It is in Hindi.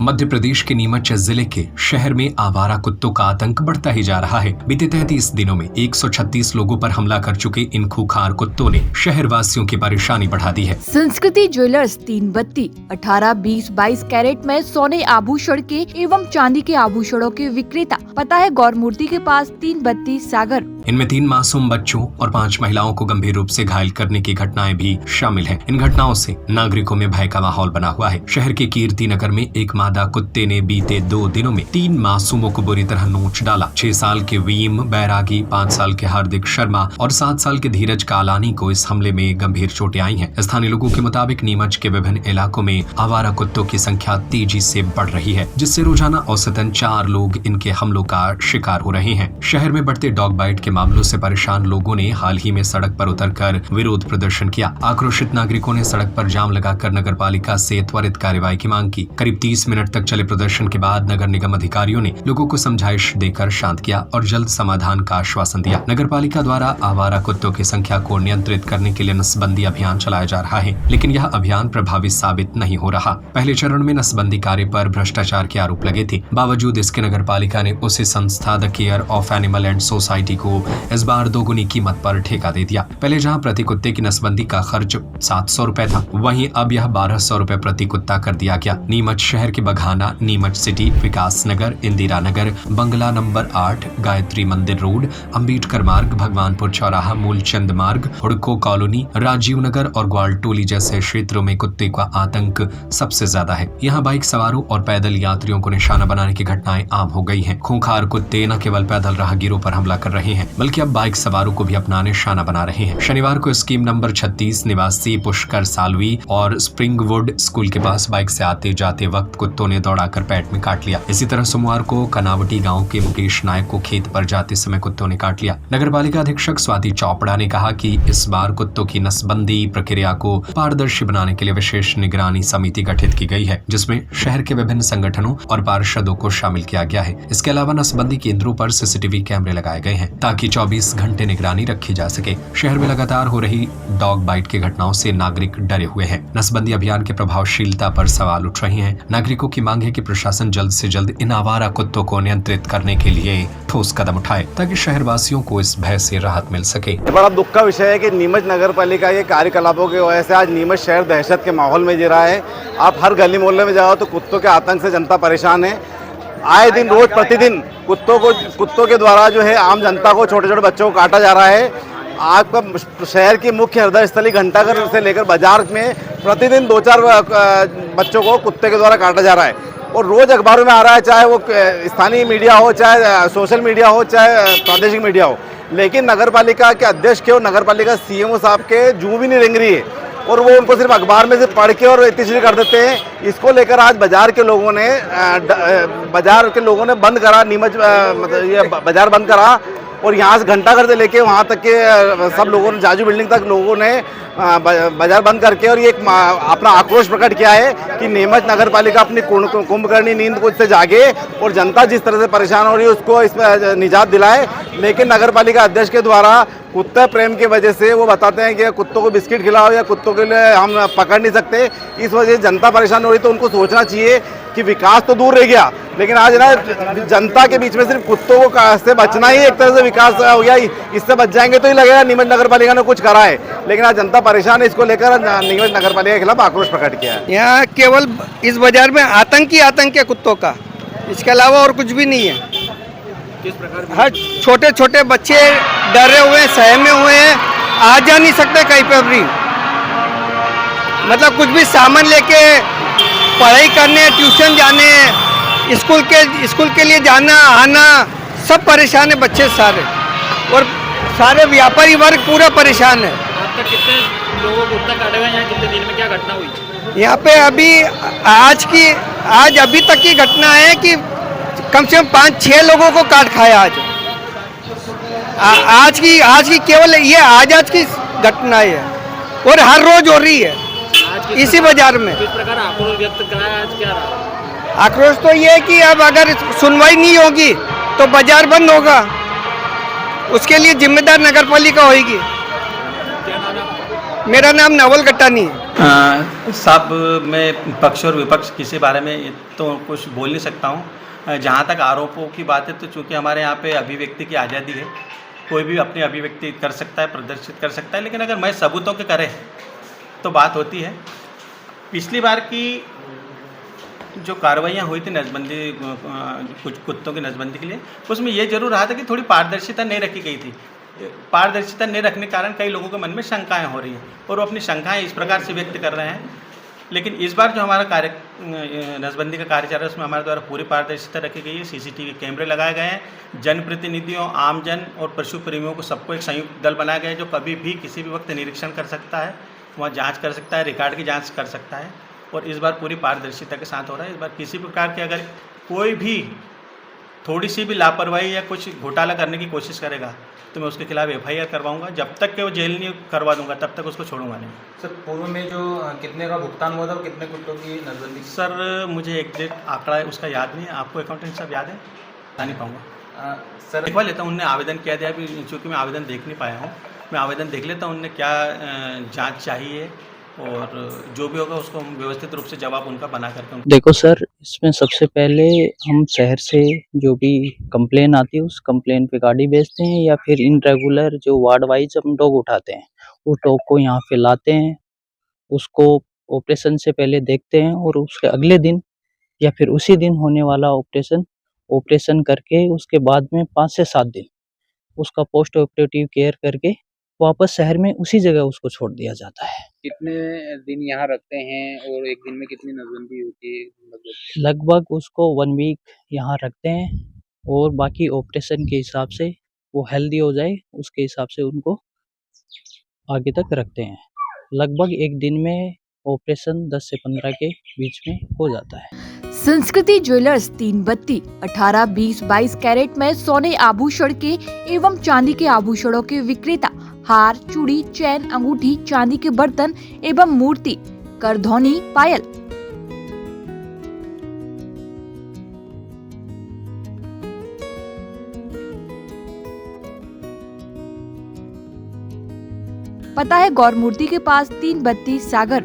मध्य प्रदेश के नीमच जिले के शहर में आवारा कुत्तों का आतंक बढ़ता ही जा रहा है। बीते 33 दिनों में 136 लोगों पर हमला कर चुके इन खूंखार कुत्तों ने शहर वासियों की परेशानी बढ़ा दी है। संस्कृति ज्वेलर्स 3 बत्ती 18, 20, 22 कैरेट में सोने आभूषण के एवं चांदी के आभूषणों के विक्रेता, पता है गौर मूर्ति के पास 3 बत्ती सागर। इनमें 3 मासूम बच्चों और 5 महिलाओं को गंभीर रूप से घायल करने की घटनाएं भी शामिल हैं। इन घटनाओं से नागरिकों में भय का माहौल बना हुआ है। शहर के कीर्ति नगर में एक मादा कुत्ते ने बीते 2 दिनों में 3 मासूमों को बुरी तरह नोच डाला। 6 साल के वीम बैरागी, 5 साल के हार्दिक शर्मा और 7 साल के धीरज कालानी को इस हमले में गंभीर चोटें आई हैं। स्थानीय लोगों के मुताबिक नीमच के विभिन्न इलाकों में आवारा कुत्तों की संख्या तेजी से बढ़ रही है, जिससे रोजाना औसतन 4 लोग इनके हमलों का शिकार हो रहे हैं। शहर में बढ़ते डॉग बाइट के मामलों से परेशान लोगों ने हाल ही में सड़क पर उतरकर विरोध प्रदर्शन किया। आक्रोशित नागरिकों ने सड़क पर जाम लगाकर नगर पालिका से त्वरित कार्रवाई की मांग की। करीब 30 मिनट तक चले प्रदर्शन के बाद नगर निगम अधिकारियों ने लोगों को समझाइश देकर शांत किया और जल्द समाधान का आश्वासन दिया। नगर पालिका द्वारा आवारा कुत्तों की संख्या को नियंत्रित करने के लिए नसबंदी अभियान चलाया जा रहा है, लेकिन यह अभियान प्रभावी साबित नहीं हो रहा। पहले चरण में नसबंदी कार्य पर भ्रष्टाचार के आरोप लगे थे। बावजूद इसके नगर पालिका ने उसी संस्था the care of animal and society को इस बार 2 गुनी कीमत पर ठेका दे दिया। पहले जहां प्रति कुत्ते की नसबंदी का खर्च 700 रुपए था, वहीं अब यह 1200 रुपए प्रति कुत्ता कर दिया गया। नीमच शहर के बघाना, नीमच सिटी, विकास नगर, इंदिरा नगर, बंगला नंबर 8, गायत्री मंदिर रोड, अंबेडकर मार्ग, भगवानपुर चौराहा, मूलचंद मार्ग, हुड़को कॉलोनी, राजीव नगर और ग्वालटोली जैसे क्षेत्रों में कुत्ते का आतंक सबसे ज्यादा है। यहाँ बाइक सवारों और पैदल यात्रियों को निशाना बनाने की घटनाएं आम हो गई हैं। खूंखार कुत्ते न केवल पैदल राहगीरों पर हमला कर रहे हैं, बल्कि अब बाइक सवारों को भी अपना निशाना बना रहे हैं। शनिवार को स्कीम नंबर 36 निवासी पुष्कर सालवी और स्प्रिंगवुड स्कूल के पास बाइक से आते जाते वक्त कुत्तों ने दौड़ाकर पेट में काट लिया। इसी तरह सोमवार को कनावटी गांव के मुकेश नायक को खेत पर जाते समय कुत्तों ने काट लिया। नगर पालिका अधीक्षक स्वाति चोपड़ा ने कहा कि इस बार कुत्तों की नसबंदी प्रक्रिया को पारदर्शी बनाने के लिए विशेष निगरानी समिति गठित की गई है, जिसमें शहर के विभिन्न संगठनों और पार्षदों को शामिल किया गया है। इसके अलावा नसबंदी केंद्रों पर सीसीटीवी कैमरे लगाए गए हैं ताकि 24 घंटे निगरानी रखी जा सके। शहर में लगातार हो रही डॉग बाइट की घटनाओं से नागरिक डरे हुए हैं। नसबंदी अभियान की प्रभावशीलता पर सवाल उठ रहे हैं। नागरिकों की मांग है कि प्रशासन जल्द से जल्द इन आवारा कुत्तों को नियंत्रित करने के लिए ठोस कदम उठाए ताकि शहर वासियों को इस भय से राहत मिल सके। बड़ा दुख का विषय है कि नीमच नगर पालिका के कार्यकलापों की वजह से आज नीमच शहर दहशत के माहौल में जी रहा है। आप हर गली मोहल्ले में जाओ तो कुत्तों के आतंक से जनता परेशान है। आए दिन रोज प्रतिदिन कुत्तों के द्वारा जो है आम जनता को, छोटे छोटे बच्चों को काटा जा रहा है। आपका शहर की मुख्य हृदय स्थली घंटाघर से लेकर बाजार में प्रतिदिन 2-4 बच्चों को कुत्ते के द्वारा काटा जा रहा है और रोज अखबारों में आ रहा है, चाहे वो स्थानीय मीडिया हो, चाहे सोशल मीडिया हो, चाहे प्रादेशिक मीडिया हो। लेकिन नगर पालिका के अध्यक्ष के और नगर पालिका सीएमओ साहब के जूं भी नहीं रेंग रही है और वो उनको सिर्फ अखबार में से पढ़ के और इतनी कर देते हैं। इसको लेकर आज बाजार के लोगों ने बंद करा, नीमच मतलब ये बाजार बंद करा और यहाँ से घंटाघर से लेके वहाँ तक के सब लोगों ने, जाजू बिल्डिंग तक लोगों ने बाजार बंद करके और ये अपना आक्रोश प्रकट किया है कि नीमच नगर पालिका अपनी कुंभकर्णी नींद को इससे जागे और जनता जिस तरह से परेशान हो रही है उसको इस पर निजात दिलाए। लेकिन नगर पालिका अध्यक्ष के द्वारा कुत्ता प्रेम की वजह से वो बताते हैं कि कुत्तों को बिस्किट खिलाओ या कुत्तों के लिए हम पकड़ नहीं सकते, इस वजह से जनता परेशान हो रही। तो उनको सोचना चाहिए कि विकास तो दूर रह गया, लेकिन आज ना जनता के बीच में सिर्फ कुत्तों को से बचना ही एक तरह से विकास हो गया। इससे बच जाएंगे तो ही लगेगा नीमच नगर पालिका ने कुछ करा है, लेकिन आज जनता परेशान है। इसको लेकर नीमच नगर पालिका के खिलाफ आक्रोश प्रकट किया है। यहाँ केवल इस बाजार में आतंक है कुत्तों का, इसके अलावा और कुछ भी नहीं है। किस प्रकार? हर छोटे छोटे बच्चे डरे हुए, सहमे हुए हैं, आ जा नहीं सकते कहीं पे भी। मतलब कुछ भी सामान लेके पढ़ाई करने, ट्यूशन जाने, स्कूल के लिए जाना आना, सब परेशान है बच्चे सारे, और सारे व्यापारी वर्ग पूरा परेशान है। अब तक कितने लोगों को कुत्ता काटे हुए हैं? कितने दिन में क्या घटना हुई यहाँ पे? आज अभी तक की घटना है कि कम से कम 5-6 लोगों को काट खाया आज की केवल ये आज की घटना है और हर रोज हो रही है इसी बाजार में। किस प्रकार आक्रोश व्यक्त कराया? आज क्या रहा आक्रोश? तो ये है कि अब अगर सुनवाई नहीं होगी तो बाजार बंद होगा, उसके लिए जिम्मेदार नगर पालिका होगी। क्या नाम है? मेरा नाम नवल कट्टानी है। साहब, मैं पक्ष और विपक्ष किसी बारे में तो कुछ बोल नहीं सकता हूँ। जहाँ तक आरोपों की बात है, तो चूँकि हमारे यहाँ पे अभिव्यक्ति की आज़ादी है, कोई भी अपनी अभिव्यक्ति कर सकता है, प्रदर्शित कर सकता है, लेकिन अगर मैं सबूतों के करे तो बात होती है। पिछली बार की जो कार्रवाइयाँ हुई थी नसबंदी, कुछ कुत्तों की नसबंदी के लिए, उसमें ये जरूर रहा था कि थोड़ी पारदर्शिता नहीं रखी गई थी। पारदर्शिता नहीं रखने के कारण कई लोगों के मन में शंकाएं हो रही हैं और वो अपनी शंकाएं इस प्रकार से व्यक्त कर रहे हैं। लेकिन इस बार जो हमारा कार्य नसबंदी का कार्य चल रहा है, उसमें हमारे द्वारा पूरी पारदर्शिता रखी गई है। सीसीटीवी कैमरे लगाए गए हैं। जनप्रतिनिधियों, आमजन और पशु प्रेमियों को सबको एक संयुक्त दल बनाया गया है, जो कभी भी किसी भी वक्त निरीक्षण कर सकता है, वहाँ जाँच कर सकता है, रिकॉर्ड की जाँच कर सकता है। और इस बार पूरी पारदर्शिता के साथ हो रहा है। इस बार किसी प्रकार के अगर कोई भी थोड़ी सी भी लापरवाही या कुछ घोटाला करने की कोशिश करेगा तो मैं उसके खिलाफ FIR करवाऊंगा। जब तक कि वो जेल नहीं करवा दूंगा तब तक उसको छोड़ूंगा नहीं। सर, पूर्व में जो कितने का भुगतान हुआ था और कितने कुत्तों की नसबंदी? सर, मुझे एग्जैक्ट आंकड़ा है उसका याद नहीं है। आपको अकाउंटेंट साहब याद है? बता नहीं पाऊँगा। सर, लिखवा लेता हूँ। उनने आवेदन किया था, अभी चूँकि मैं आवेदन देख नहीं पाया हूँ, मैं आवेदन देख लेता हूँ उनने क्या जाँच चाहिए, और जो भी होगा उसको हम व्यवस्थित रूप से जवाब उनका बना करके देखो सर, इसमें सबसे पहले हम शहर से जो भी कंप्लेन आती है उस कंप्लेन पे गाड़ी भेजते हैं, या फिर इनरेगुलर जो वार्ड वाइज हम डॉग उठाते हैं, वो डॉग को यहाँ पे लाते हैं, उसको ऑपरेशन से पहले देखते हैं, और उसके अगले दिन या फिर उसी दिन होने वाला ऑपरेशन करके उसके बाद में 5 से 7 दिन उसका पोस्ट ऑपरेटिव केयर करके वापस शहर में उसी जगह उसको छोड़ दिया जाता है। कितने दिन यहाँ रखते हैं और एक दिन में कितनी नसबंदी होती है? लगभग उसको 1 वीक यहाँ रखते हैं, और बाकी ऑपरेशन के हिसाब से वो हेल्दी हो जाए उसके हिसाब से उनको आगे तक रखते हैं। लगभग एक दिन में ऑपरेशन 10 से 15 के बीच में हो जाता है। संस्कृति ज्वेलर्स 3 बत्ती 18, 20, 22 कैरेट में सोने आभूषण के एवं चांदी के आभूषणों के विक्रेता, हार, चूड़ी, चैन, अंगूठी, चांदी के बर्तन एवं मूर्ति, करधौनी, पायल। पता है गौर मूर्ति के पास 3 बत्ती सागर